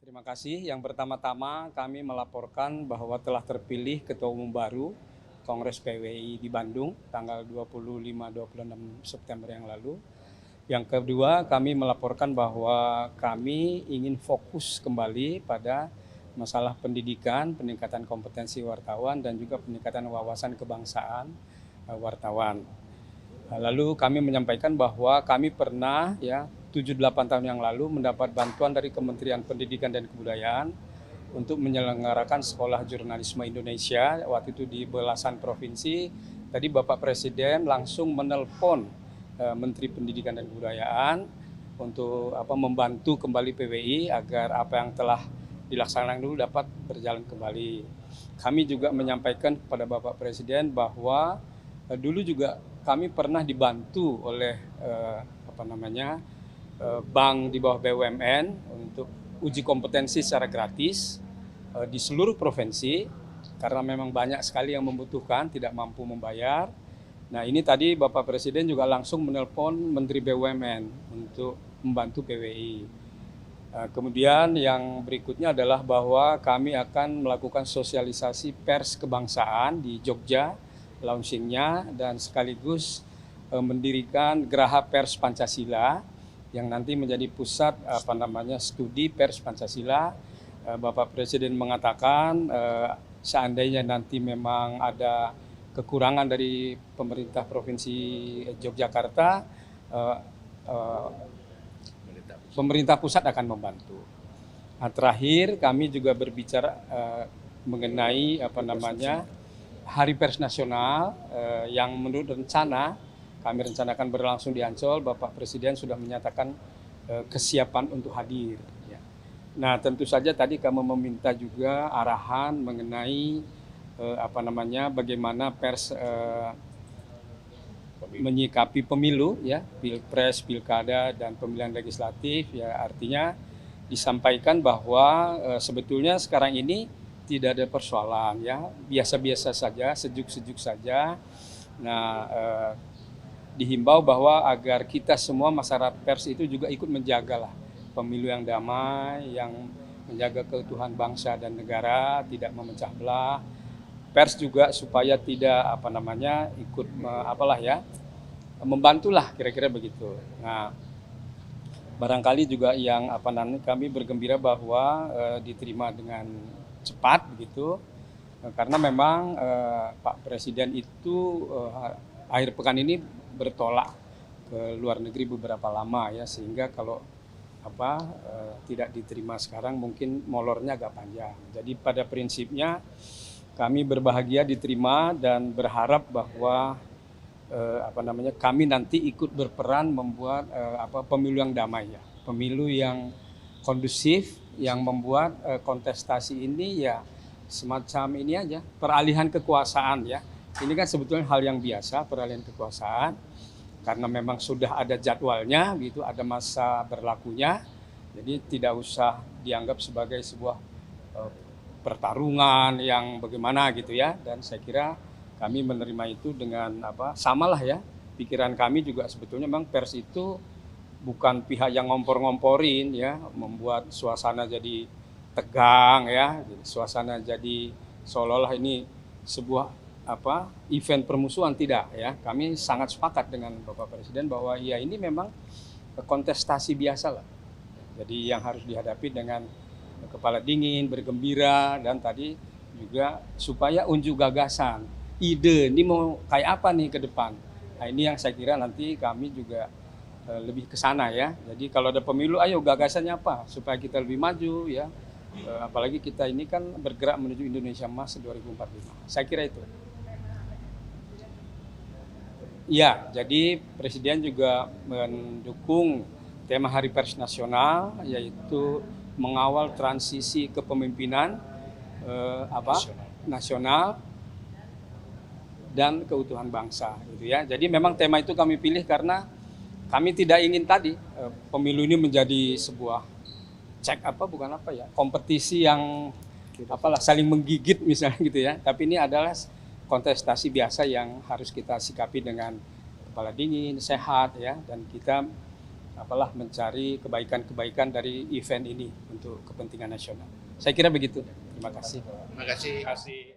Terima kasih. Yang pertama-tama kami melaporkan bahwa telah terpilih Ketua Umum baru Kongres PWI di Bandung tanggal 25-26 September yang lalu. Yang kedua, kami melaporkan bahwa kami ingin fokus kembali pada masalah pendidikan, peningkatan kompetensi wartawan, dan juga peningkatan wawasan kebangsaan wartawan. Lalu kami menyampaikan bahwa kami pernah 7-8 tahun yang lalu mendapat bantuan dari Kementerian Pendidikan dan Kebudayaan untuk menyelenggarakan Sekolah Jurnalisme Indonesia. Waktu itu di belasan provinsi. Tadi Bapak Presiden langsung menelpon Menteri Pendidikan dan Kebudayaan untuk membantu kembali PWI agar apa yang telah dilaksanakan dulu dapat berjalan kembali. Kami juga menyampaikan kepada Bapak Presiden bahwa dulu juga kami pernah dibantu oleh bank di bawah BUMN untuk uji kompetensi secara gratis di seluruh provinsi karena memang banyak sekali yang membutuhkan, tidak mampu membayar. Nah, ini tadi Bapak Presiden juga langsung menelpon Menteri BUMN untuk membantu PWI. Kemudian yang berikutnya adalah bahwa kami akan melakukan sosialisasi pers kebangsaan di Jogja, launchingnya, dan sekaligus mendirikan Geraha Pers Pancasila yang nanti menjadi pusat studi pers Pancasila. Bapak Presiden mengatakan seandainya nanti memang ada kekurangan dari pemerintah Provinsi Yogyakarta, pemerintah pusat akan membantu. Nah, terakhir kami juga berbicara mengenai Hari Pers Nasional yang menurut rencana kami rencanakan berlangsung di Ancol. Bapak Presiden sudah menyatakan kesiapan untuk hadir. Nah, tentu saja tadi kami meminta juga arahan mengenai bagaimana pers menyikapi pemilu, pilpres, pilkada, dan pemilihan legislatif. Artinya disampaikan bahwa sebetulnya sekarang ini tidak ada persoalan, biasa-biasa saja, sejuk-sejuk saja. Nah, dihimbau bahwa agar kita semua masyarakat pers itu juga ikut menjagalah pemilu yang damai, yang menjaga keutuhan bangsa dan negara, tidak memecah belah. Pers juga supaya tidak ikut membantulah, kira-kira begitu. Nah, barangkali juga yang kami bergembira bahwa diterima dengan cepat begitu, karena memang Pak Presiden itu akhir pekan ini bertolak ke luar negeri beberapa lama, sehingga kalau tidak diterima sekarang mungkin molornya agak panjang. Jadi pada prinsipnya kami berbahagia diterima dan berharap bahwa kami nanti ikut berperan membuat pemilu yang damai, pemilu yang kondusif, yang membuat kontestasi ini semacam ini aja, peralihan kekuasaan. Ini kan sebetulnya hal yang biasa, peralihan kekuasaan, karena memang sudah ada jadwalnya, gitu, ada masa berlakunya, jadi tidak usah dianggap sebagai sebuah pertarungan yang bagaimana gitu dan saya kira kami menerima itu dengan samalah pikiran kami juga sebetulnya memang pers itu bukan pihak yang ngompor-ngomporin membuat suasana jadi tegang suasana jadi seolah-olah ini sebuah event permusuhan, tidak Kami sangat sepakat dengan Bapak Presiden bahwa ini memang kontestasi biasa lah. Jadi yang harus dihadapi dengan kepala dingin, bergembira, dan tadi juga supaya unjuk gagasan, ide ini mau kayak apa nih ke depan. Nah, ini yang saya kira nanti kami juga lebih ke sana Jadi kalau ada pemilu, ayo gagasannya apa supaya kita lebih maju apalagi kita ini kan bergerak menuju Indonesia Emas 2045. Saya kira itu. Jadi Presiden juga mendukung tema Hari Pers Nasional, yaitu mengawal transisi kepemimpinan nasional dan keutuhan bangsa, gitu Jadi memang tema itu kami pilih karena kami tidak ingin tadi pemilu ini menjadi sebuah kompetisi yang saling menggigit misalnya gitu Tapi ini adalah kontestasi biasa yang harus kita sikapi dengan kepala dingin, sehat dan kita mencari kebaikan-kebaikan dari event ini untuk kepentingan nasional. Saya kira begitu. Terima kasih. Terima kasih.